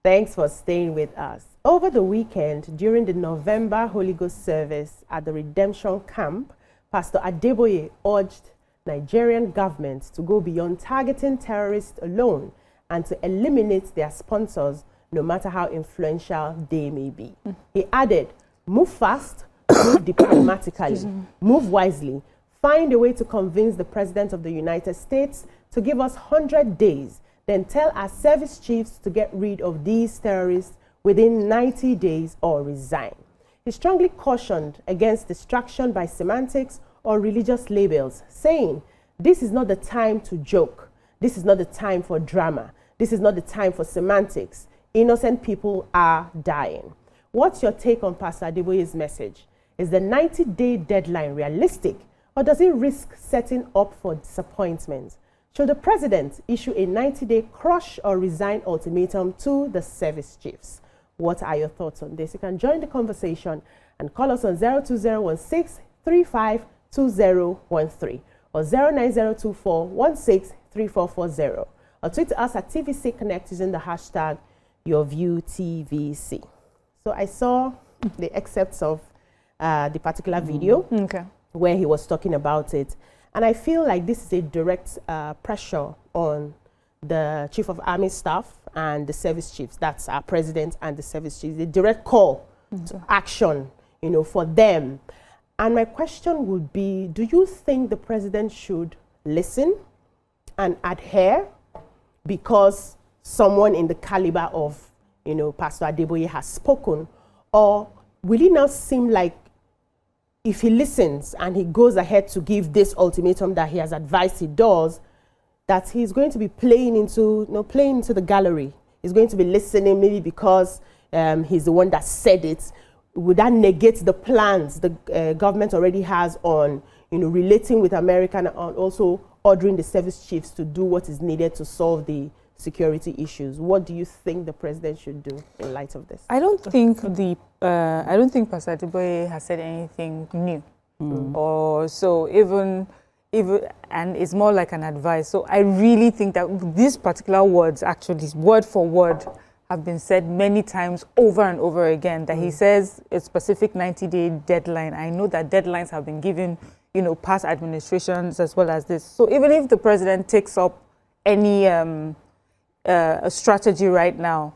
Thanks for staying with us. Over the weekend, during the November Holy Ghost service at the Redemption Camp, Pastor Adeboye urged Nigerian government to go beyond targeting terrorists alone and to eliminate their sponsors, no matter how influential they may be. He added, move fast, move diplomatically, move wisely, find a way to convince the President of the United States to give us 100 days, then tell our service chiefs to get rid of these terrorists within 90 days or resign. He strongly cautioned against distraction by semantics or religious labels, saying, this is not the time to joke. This is not the time for drama. This is not the time for semantics. Innocent people are dying. What's your take on Pastor Adeboye's message? Is the 90-day deadline realistic, or does it risk setting up for disappointment? Should the president issue a 90-day crush or resign ultimatum to the service chiefs? What are your thoughts on this? You can join the conversation and call us on 02016352013 or 09024163440, or tweet us at TVC Connect using the hashtag YourViewTVC. So I saw the excerpts of the particular video where he was talking about it. And I feel like this is a direct pressure on the Chief of Army Staff and the service chiefs. That's our president and the service chiefs. A direct call to action, for them. And my question would be, do you think the president should listen and adhere because someone in the caliber of, Pastor Adeboye has spoken? Or will it now seem like if he listens and he goes ahead to give this ultimatum that he has advised he does, that he's going to be playing into the gallery? He's going to be listening maybe because he's the one that said it. Would that negate the plans the government already has on, relating with America and also ordering the service chiefs to do what is needed to solve the security issues? What do you think the president should do in light of this? I don't think Pastor Adeboye has said anything new, or so even, and it's more like an advice. So I really think that these particular words, actually, word for word, have been said many times over and over again. That he says a specific 90-day deadline. I know that deadlines have been given, past administrations as well as this. So even if the president takes up any a strategy right now,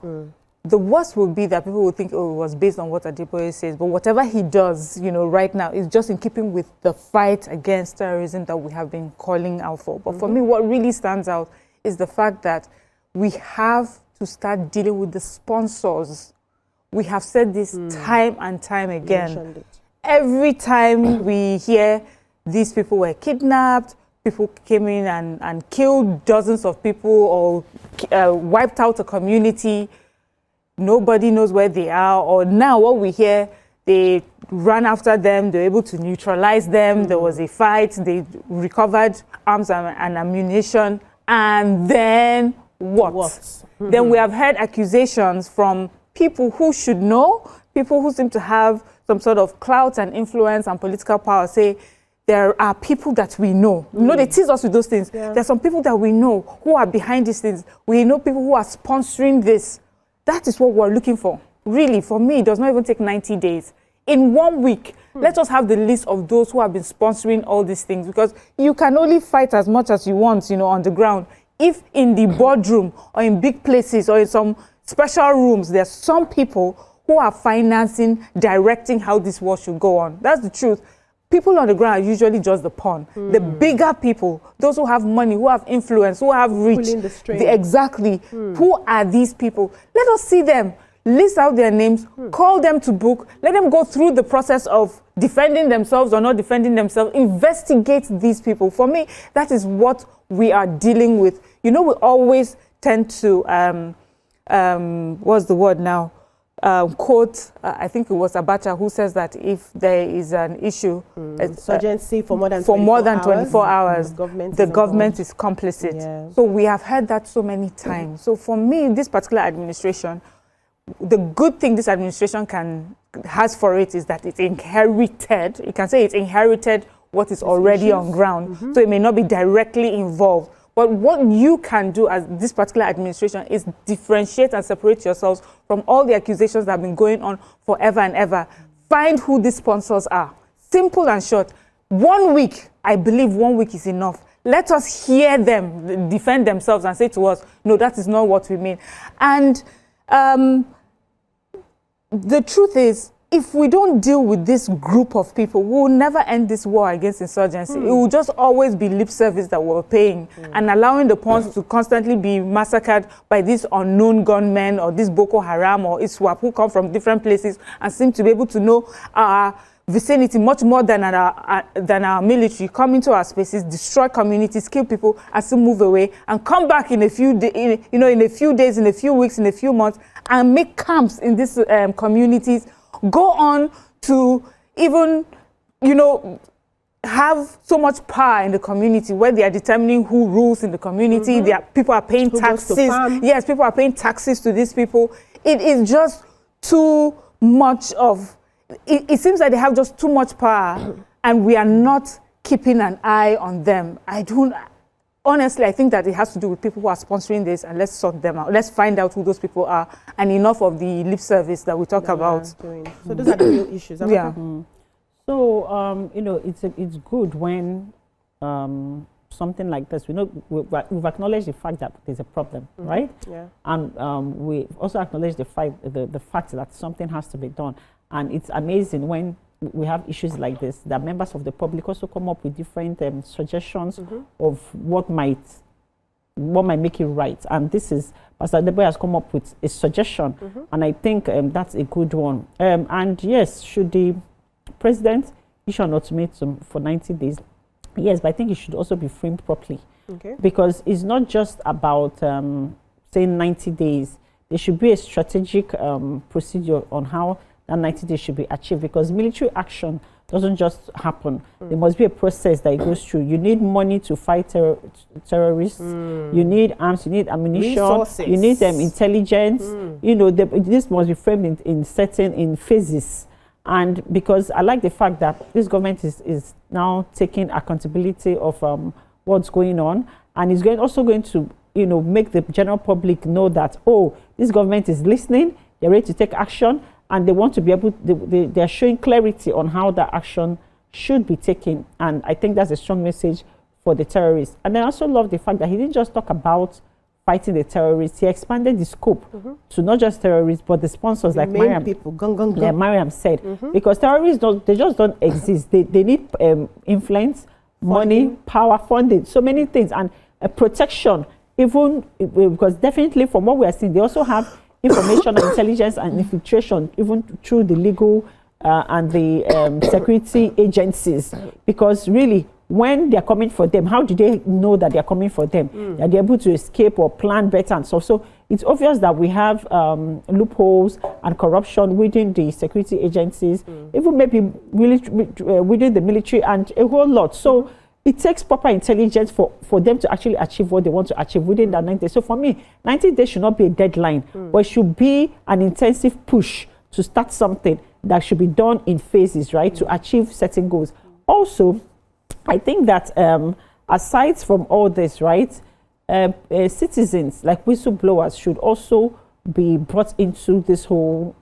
the worst will be that people will think, oh, it was based on what Adeboye says. But whatever he does, right now is just in keeping with the fight against terrorism that we have been calling out for. But for me, what really stands out is the fact that we have to start dealing with the sponsors. We have said this time and time again. Every time we hear these people were kidnapped, people came in and killed dozens of people or wiped out a community, nobody knows where they are. Or now what we hear, they ran after them, they were able to neutralize them, there was a fight, they recovered arms and ammunition, and then what? Then we have heard accusations from people who should know, people who seem to have some sort of clout and influence and political power, say, there are people that we know. They tease us with those things. Yeah. There are some people that we know who are behind these things. We know people who are sponsoring this. That is what we're looking for. Really, for me, it does not even take 90 days. In 1 week, let us have the list of those who have been sponsoring all these things, because you can only fight as much as you want, on the ground. If in the boardroom or in big places or in some special rooms, there's some people who are financing, directing how this war should go on. That's the truth. People on the ground are usually just the pawn. The bigger people, those who have money, who have influence, who have reach. Exactly. Who are these people? Let us see them. List out their names, call them to book, let them go through the process of defending themselves or not defending themselves, investigate these people. For me, that is what we are dealing with. We always tend to, what's the word now? Quote, I think it was Abacha who says that if there is an issue, insurgency for more than 24 hours, the government is complicit. Yeah. So we have heard that so many times. So for me, this particular administration, the good thing this administration has for it is that it's inherited. You can say it's inherited what is already on ground. So it may not be directly involved, But what you can do as this particular administration is differentiate and separate yourselves from all the accusations that have been going on forever and ever. Find who these sponsors are. Simple and short. 1 week, I believe 1 week is enough. Let us hear them defend themselves and say to us, no, that is not what we mean. And the truth is, if we don't deal with this group of people, we will never end this war against insurgency. It will just always be lip service that we're paying and allowing the pawns to constantly be massacred by these unknown gunmen or this Boko Haram or ISWAP who come from different places and seem to be able to know our vicinity much more than our military, come into our spaces, destroy communities, kill people, and still move away and come back in a few days, in a few weeks, in a few months, and make camps in these communities. Go on to even, have so much power in the community where they are determining who rules in the community. People are paying taxes. Yes, people are paying taxes to these people. It is just too much of. It seems like they have just too much power, and we are not keeping an eye on them. Honestly, I think that it has to do with people who are sponsoring this, and let's sort them out. Let's find out who those people are, and enough of the lip service that we talk about. So those are the real issues. Yeah. So, it's good when something like this, we've acknowledged the fact that there's a problem, right? Yeah. And we also acknowledge the fact that something has to be done. And it's amazing when we have issues like this, that members of the public also come up with different suggestions of what might make it right. And this is, Pastor Adeboye has come up with a suggestion, and I think that's a good one. And yes, should the president issue an ultimatum for 90 days? Yes, but I think it should also be framed properly. Okay. Because it's not just about saying 90 days. There should be a strategic procedure on how that 90 days should be achieved, because military action doesn't just happen. There must be a process that it goes through. You need money to fight terrorists. You need arms, you need ammunition, resources. You need intelligence. This must be framed in phases. And because I like the fact that this government is now taking accountability of what's going on, and is also going to make the general public know that, this government is listening, they're ready to take action, and they want to be able, they're showing clarity on how that action should be taken. And I think that's a strong message for the terrorists. And I also love the fact that he didn't just talk about fighting the terrorists, he expanded the scope to not just terrorists, but the sponsors, the like Mariam. People, Mariam said. Because terrorists, they just don't exist. They need influence, money, power, funding, so many things, and protection, even because definitely from what we are seeing, they also have information and intelligence and infiltration, even through the legal and the security agencies. Because really, when they're coming for them, how do they know that they're coming for them? That they're able to escape or plan better and so. So it's obvious that we have loopholes and corruption within the security agencies, even maybe within the military, and a whole lot. So it takes proper intelligence for them to actually achieve what they want to achieve within that 90 days. So for me, 90 days should not be a deadline, but it should be an intensive push to start something that should be done in phases, right, to achieve certain goals. Also, I think that aside from all this, right, citizens like whistleblowers should also be brought into this whole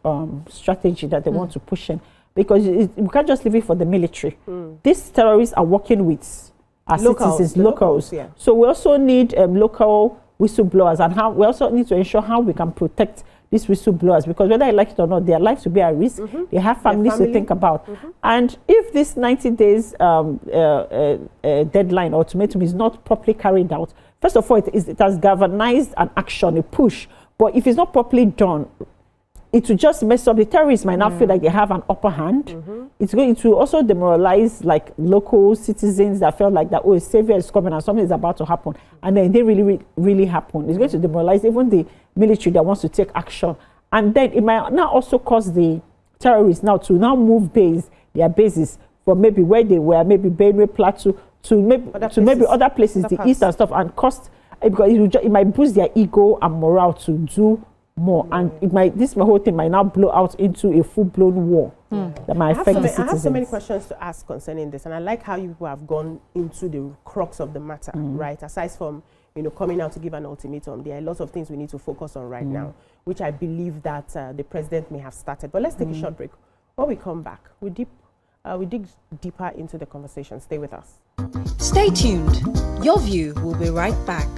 strategy that they want to push in, because we can't just leave it for the military. These terrorists are working with our citizens, locals. Yeah. So we also need local whistleblowers, and we also need to ensure how we can protect these whistleblowers, because whether I like it or not, their lives will be at risk. They have families to think about. And if this 90 days deadline or ultimatum is not properly carried out, first of all, it has galvanized an action, a push. But if it's not properly done, it will just mess up. The terrorists might not feel like they have an upper hand. It's going to also demoralize like local citizens that felt like that, a savior is coming and something is about to happen. And then it didn't really happen. It's going to demoralize even the military that wants to take action. And then it might now also cause the terrorists now to move their bases from maybe where they were, maybe Benue Plateau, to maybe other places, the east and stuff, and cost, because it might boost their ego and morale to do more, and this whole thing might now blow out into a full-blown war that might affect the citizens. I have so many questions to ask concerning this, and I like how you people have gone into the crux of the matter, right? Aside from coming out to give an ultimatum. There are lots of things we need to focus on right now, which I believe that the president may have started. But let's take a short break. When we come back, we dig deeper into the conversation. Stay with us. Stay tuned. Your View will be right back.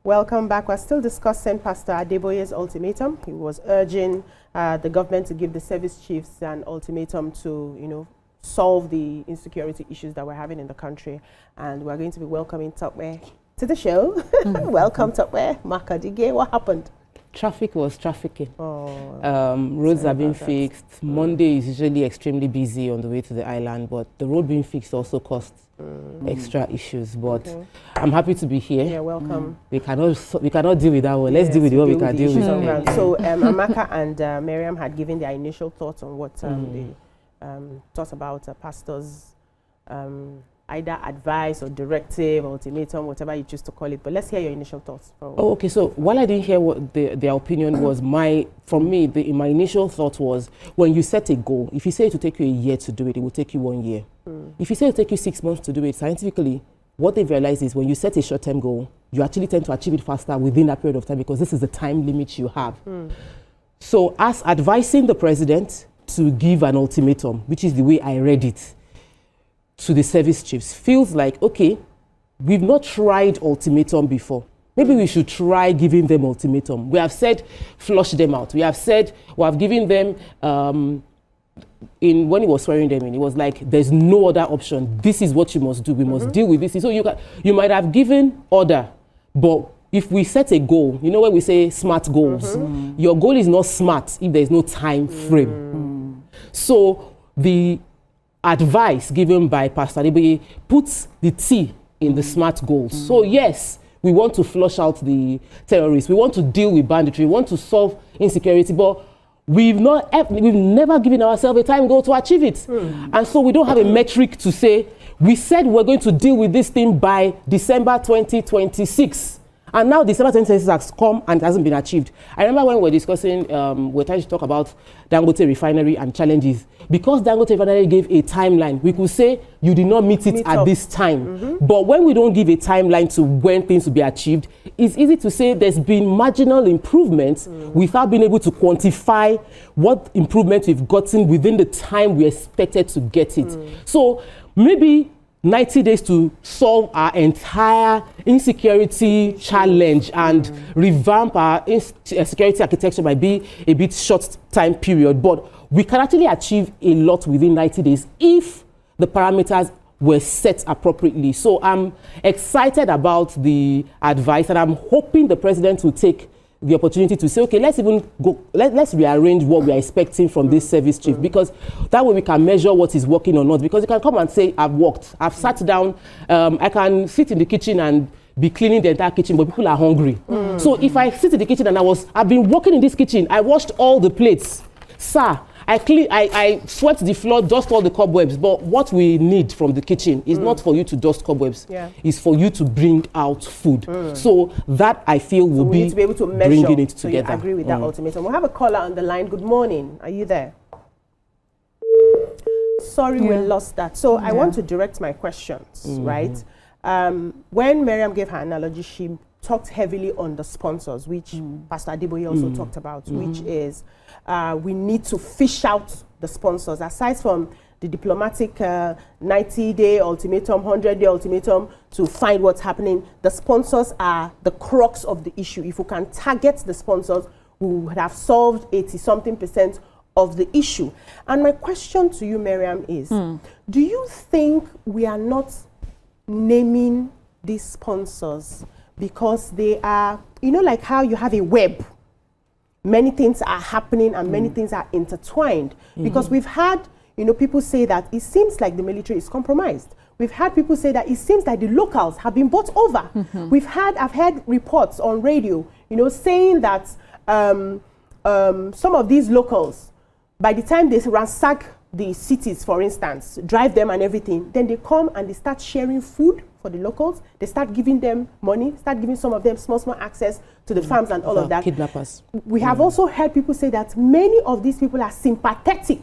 Welcome back. We're still discussing Pastor Adeboye's ultimatum. He was urging the government to give the service chiefs an ultimatum to, solve the insecurity issues that we're having in the country. And we're going to be welcoming Tokwe to the show. Welcome, Tokwe. Makadige, what happened? Traffic was trafficking. Oh, roads are being fixed. Monday is usually extremely busy on the way to the island, but the road being fixed also costs extra issues. But I'm happy to be here. Yeah, welcome. We cannot deal with that one. Let's deal with what we can deal with. So Amaka and Miriam had given their initial thoughts on what they thought about pastors' either advice or directive, ultimatum, whatever you choose to call it. But let's hear your initial thoughts. Oh, okay. So while I didn't hear what their opinion was, my initial thought was, when you set a goal, if you say it will take you a year to do it, it will take you 1 year. If you say it will take you 6 months to do it, scientifically, what they've realized is when you set a short-term goal, you actually tend to achieve it faster within that period of time because this is the time limit you have. So as advising the president to give an ultimatum, which is the way I read it, to the service chiefs, feels like, okay, we've not tried ultimatum before. Maybe we should try giving them ultimatum. We have said flush them out. We have said, we have given them, when he was swearing them in, it was like, there's no other option. This is what you must do. We must deal with this. So you might have given order, but if we set a goal, when we say smart goals, your goal is not smart if there's no time frame. So the advice given by Pastor Adeboye puts the T in the smart goals. So yes, we want to flush out the terrorists. We want to deal with banditry. We want to solve insecurity, but we've never given ourselves a time goal to achieve it. And so we don't have a metric to say, we said we're going to deal with this thing by December 2026. And now December 2026 has come and it hasn't been achieved. I remember when we were discussing, we're trying to talk about Dangote refinery and challenges. Because Dangote refinery gave a timeline, we could say you did not meet it at this time. But when we don't give a timeline to when things will be achieved, it's easy to say there's been marginal improvements without being able to quantify what improvement we've gotten within the time we expected to get it. So maybe 90 days to solve our entire insecurity challenge and revamp our security architecture might be a bit short time period, but we can actually achieve a lot within 90 days if the parameters were set appropriately. So I'm excited about the advice and I'm hoping the president will take the opportunity to say, okay, let's rearrange what we are expecting from this service chief, because that way we can measure what is working or not. Because you can come and say, I've worked, I've sat down, I can sit in the kitchen and be cleaning the entire kitchen, but people are hungry. So if I sit in the kitchen and I've been working in this kitchen, I washed all the plates, sir, I swept the floor, dust all the cobwebs, but what we need from the kitchen is not for you to dust cobwebs, it's for you to bring out food. So that I feel will be, need to be able to measure, bringing it So together. you agree with that ultimatum. We'll have a caller on the line. Good morning. Are you there? Sorry, we lost that. So I want to direct my questions, right? When Miriam gave her analogy, she talked heavily on the sponsors, which Pastor Adeboye also talked about, which is we need to fish out the sponsors. Aside from the diplomatic 90-day ultimatum, 100-day ultimatum to find what's happening, the sponsors are the crux of the issue. If we can target the sponsors, we would have solved 80-something% of the issue. And my question to you, Miriam, is do you think we are not naming these sponsors because they are, like how you have a web, many things are happening and many things are intertwined? Because we've had, people say that it seems like the military is compromised. We've had people say that it seems like the locals have been bought over. I've heard reports on radio, saying that some of these locals, by the time they ransack the cities, for instance, drive them and everything, then they come and they start sharing food for the locals. They start giving them money, start giving some of them small access to the farms and all of that. Kidnappers. We have also heard people say that many of these people are sympathetic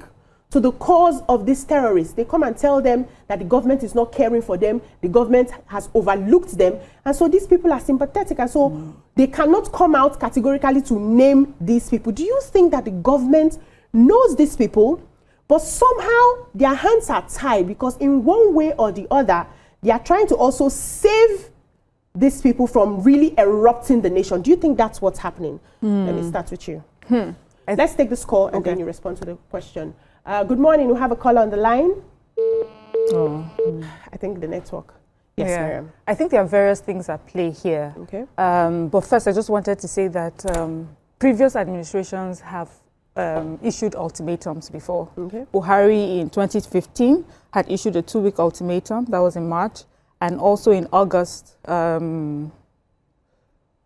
to the cause of these terrorists. They come and tell them that the government is not caring for them, the government has overlooked them, and so these people are sympathetic, and so they cannot come out categorically to name these people. Do you think that the government knows these people, but somehow their hands are tied because in one way or the other, they are trying to also save these people from really erupting the nation? Do you think that's what's happening? Let me start with you. Let's take this call and then you respond to the question. Good morning. We have a caller on the line. I think the network. Yes, Miriam. I think there are various things at play here. Okay. But first, I just wanted to say that previous administrations have issued ultimatums before. Okay. Buhari in 2015 had issued a 2-week ultimatum. That was in March. And also in August, in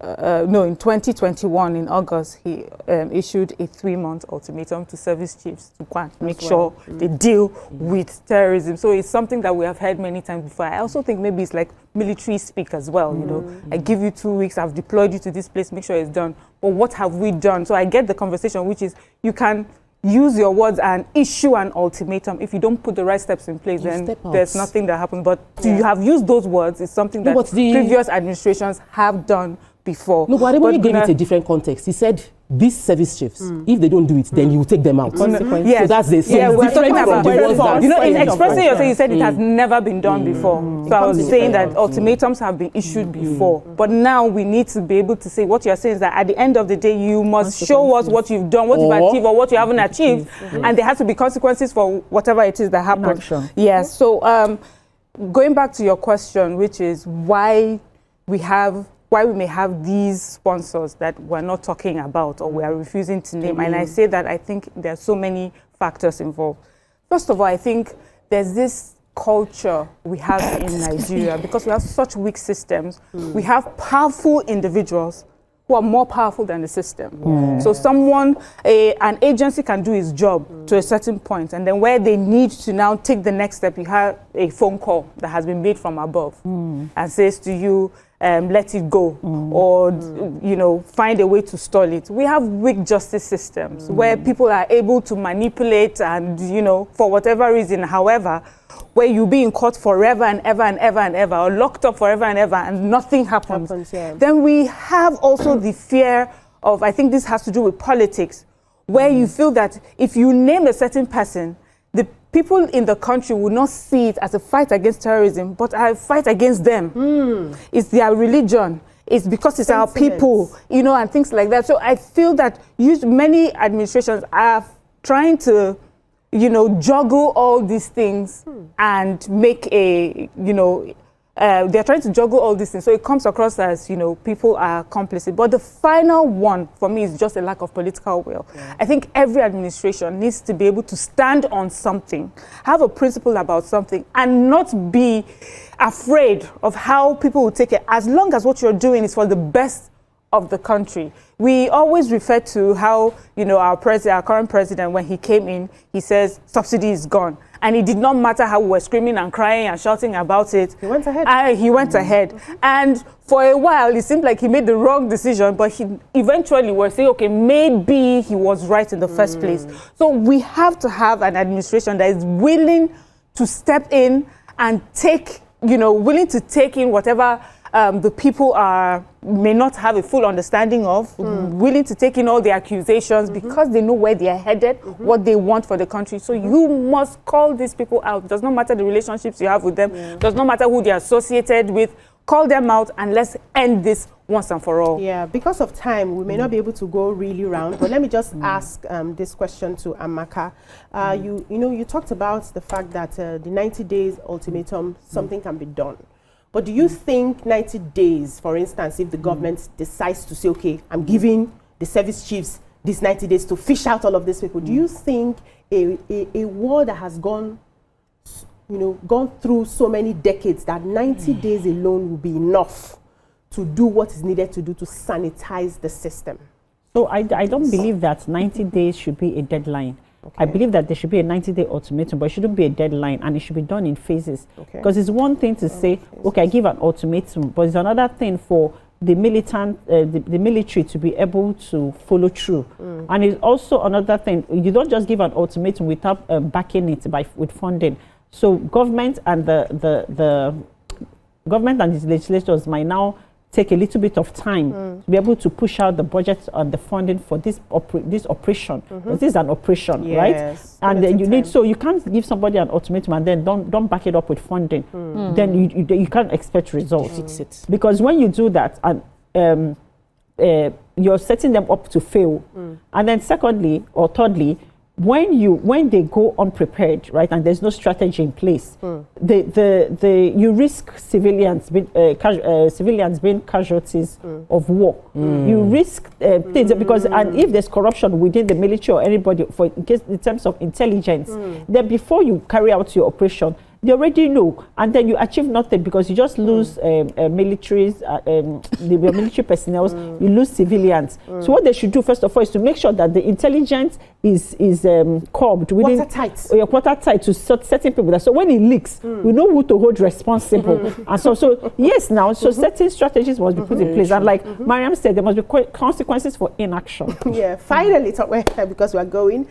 2021, in August, he issued a 3-month ultimatum to service chiefs to go and make sure they deal with terrorism. So it's something that we have heard many times before. I also think maybe it's like military speak as well, you know. I give you 2 weeks, I've deployed you to this place, make sure it's done. But what have we done? So I get the conversation, which is you can use your words and issue an ultimatum. If you don't put the right steps in place, then there's nothing that happens. But you have used those words is something that previous administrations have done before. No, but Adeboye gave it a different context. He said, these service chiefs, if they don't do it, then you will take them out. Yes. So that's the so we're different talking from the ones that... you know, in expressing yourself, you said it has never been done before. So I was saying that ultimatums have been issued before. But now we need to be able to say what you're saying is that at the end of the day, you must show us what you've done, what you've achieved or what you haven't achieved. And there has to be consequences for whatever it is that happened. Yes. So going back to your question, which is why we may have these sponsors that we're not talking about or we are refusing to name. And I say that I think there are so many factors involved. First of all, I think there's this culture we have in Nigeria because we have such weak systems. We have powerful individuals who are more powerful than the system. So an agency can do its job to a certain point, and then where they need to now take the next step, you have a phone call that has been made from above and says to you, let it go, or you know, find a way to stall it. We have weak justice systems where people are able to manipulate and, you know, for whatever reason, however, where you be in court forever and ever and ever and ever, or locked up forever and ever, and nothing happens. Then we have also the fear of, I think this has to do with politics, where you feel that if you name a certain person, the people in the country will not see it as a fight against terrorism, but a fight against them. It's their religion. It's because it's our people, you know, and things like that. So I feel that many administrations are trying to, you know, juggle all these things and make a, you know, they're trying to juggle all these things. So it comes across as, you know, people are complicit. But the final one for me is just a lack of political will. I think every administration needs to be able to stand on something, have a principle about something, and not be afraid of how people will take it, as long as what you're doing is for the best of the country. We always refer to how, you know, our current president, when he came in, he says subsidy is gone. And it did not matter how we were screaming and crying and shouting about it. He went ahead. He went ahead. And for a while, it seemed like he made the wrong decision, but he eventually was saying, okay, maybe he was right in the first place. So we have to have an administration that is willing to step in and take, you know, willing to take in whatever the people may not have a full understanding of, willing to take in all the accusations because they know where they are headed, what they want for the country. So you must call these people out. It does not matter the relationships you have with them. It does not matter who they are associated with. Call them out and let's end this once and for all. Yeah, because of time, we may not be able to go really round, but let me just ask this question to Amaka. You know, you talked about the fact that the 90 days ultimatum, something can be done. But do you think 90 days, for instance, if the government decides to say, okay, I'm giving the service chiefs these 90 days to fish out all of these people, do you think a war that has gone through so many decades, that 90 days alone will be enough to do what is needed to do to sanitize the system? So I don't believe that 90 days should be a deadline. Okay. I believe that there should be a 90-day ultimatum, but it shouldn't be a deadline, and it should be done in phases. Because it's one thing to say, okay, I give an ultimatum, but it's another thing for the militant, the military to be able to follow through. And it's also another thing, you don't just give an ultimatum without backing it with funding. So government and the government and its legislators might now take a little bit of time to be able to push out the budget and the funding for this operation. Because this is an operation, right? And then you need, so you can't give somebody an ultimatum and then don't back it up with funding. Then you can't expect results. Fix it. Because when you do that, and you're setting them up to fail. And then secondly or thirdly, when they go unprepared, right, and there's no strategy in place, you risk civilians being casualties of war. You risk things because, and if there's corruption within the military or anybody, in terms of intelligence, then before you carry out your operation, they already know, and then you achieve nothing because you just lose military personnel, you lose civilians. So what they should do first of all is to make sure that the intelligence is curbed within watertight to certain people. So when it leaks, we know who to hold responsible. And so certain strategies must be put in place. And like Mariam said, there must be consequences for inaction. Yeah, finally, because we're going,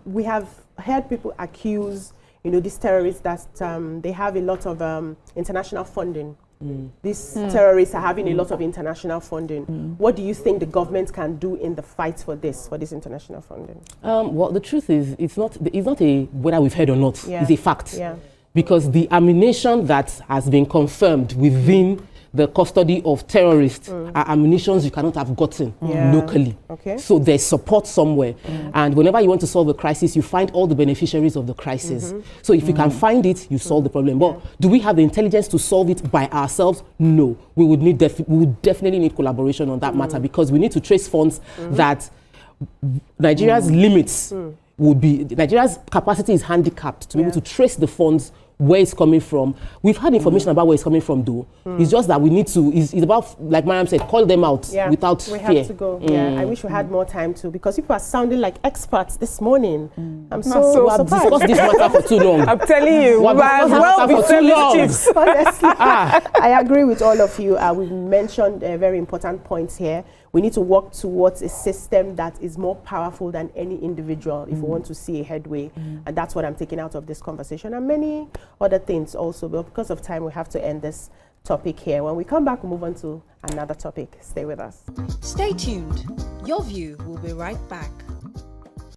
we have heard people accuse these terrorists that they have a lot of international funding. These terrorists are having a lot of international funding. What do you think the government can do in the fight for this international funding? Well, the truth is, it's not a whether we've heard or not. It's a fact. Because the ammunition that has been confirmed within the custody of terrorists are ammunitions you cannot have gotten locally. So there's support somewhere. And whenever you want to solve a crisis, you find all the beneficiaries of the crisis. So if you can find it, you solve the problem. But do we have the intelligence to solve it by ourselves? No. We would definitely need collaboration on that matter, because we need to trace funds that Nigeria's limits would be, Nigeria's capacity is handicapped to be able to trace the funds where it's coming from. We've had information about where it's coming from, though. It's just that we need to, it's about, like Mariam said, call them out without fear. We have to go. I wish we had more time too, because people are sounding like experts this morning. I'm so surprised. Discussed this matter for too long. I'm telling you, we might as well be relatives. Honestly, I agree with all of you. We've mentioned very important points here. We need to work towards a system that is more powerful than any individual if we want to see a headway. And that's what I'm taking out of this conversation, and many other things also. But because of time, we have to end this topic here. When we come back, we'll move on to another topic. Stay with us. Stay tuned. Your View will be right back.